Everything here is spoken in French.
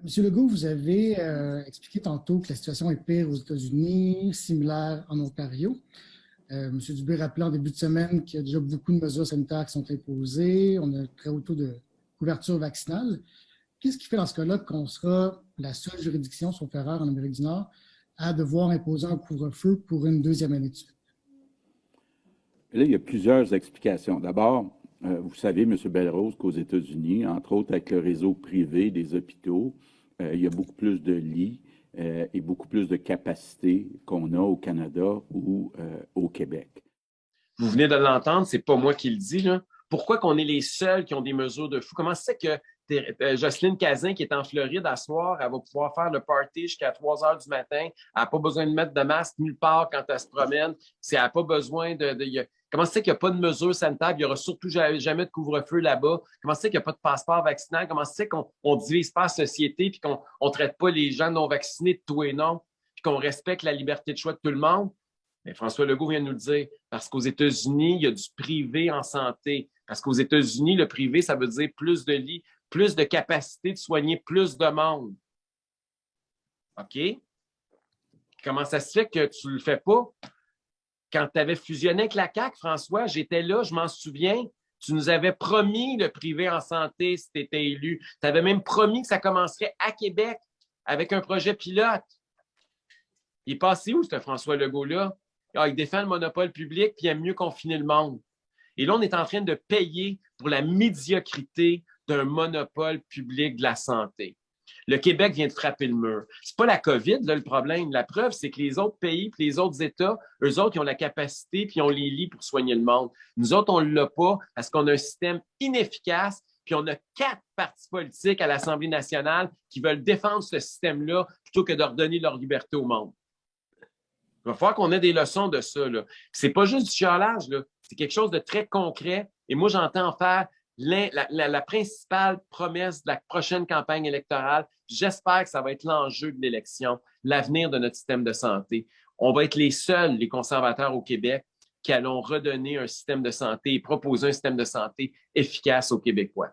Monsieur Legault, vous avez expliqué tantôt que la situation est pire aux États-Unis, similaire en Ontario. Monsieur Dubé rappelait en début de semaine qu'il y a déjà beaucoup de mesures sanitaires qui sont imposées. On a un très haut taux de couverture vaccinale. Qu'est-ce qui fait dans ce cas-là qu'on sera la seule juridiction, sauf erreur, en Amérique du Nord, à devoir imposer un couvre-feu pour une deuxième année de suite? Là, il y a plusieurs explications. D'abord, vous savez, M. Belrose, qu'aux États-Unis, entre autres avec le réseau privé des hôpitaux, il y a beaucoup plus de lits et beaucoup plus de capacités qu'on a au Canada ou au Québec. Vous venez de l'entendre, c'est pas moi qui le dis, là. Pourquoi qu'on est les seuls qui ont des mesures de fou? Comment c'est que Jocelyne Cazin, qui est en Floride à soir, elle va pouvoir faire le party jusqu'à 3 heures du matin. Elle n'a pas besoin de mettre de masque nulle part quand elle se promène. Elle n'a pas besoin comment c'est qu'il n'y a pas de mesures sanitaires? Il n'y aura surtout jamais de couvre-feu là-bas. Comment c'est qu'il n'y a pas de passeport vaccinal? Comment c'est qu'on ne divise pas la société puis qu'on ne traite pas les gens non vaccinés de tout et non? Puis qu'on respecte la liberté de choix de tout le monde? Mais François Legault vient de nous le dire, parce qu'aux États-Unis, il y a du privé en santé. Parce qu'aux États-Unis, le privé, ça veut dire plus de lits, plus de capacité de soigner plus de monde. OK? Comment ça se fait que tu ne le fais pas? Quand tu avais fusionné avec la CAQ, François, j'étais là, je m'en souviens. Tu nous avais promis le privé en santé si tu étais élu. Tu avais même promis que ça commencerait à Québec avec un projet pilote. Il est passé où, ce François Legault-là? Ah, il défend le monopole public puis il aime mieux confiner le monde. Et là, on est en train de payer pour la médiocrité d'un monopole public de la santé. Le Québec vient de frapper le mur. C'est pas la COVID, là, le problème. La preuve, c'est que les autres pays et les autres États, eux autres, ils ont la capacité puis ils ont les lits pour soigner le monde. Nous autres, on ne l'a pas parce qu'on a un système inefficace puis on a 4 partis politiques à l'Assemblée nationale qui veulent défendre ce système-là plutôt que de redonner leur liberté au monde. Il va falloir qu'on ait des leçons de ça. Ce n'est pas juste du chialage, là. C'est quelque chose de très concret. Et moi, j'entends faire la principale promesse de la prochaine campagne électorale. J'espère que ça va être l'enjeu de l'élection, l'avenir de notre système de santé. On va être les seuls, les conservateurs au Québec, qui allons redonner un système de santé et proposer un système de santé efficace aux Québécois.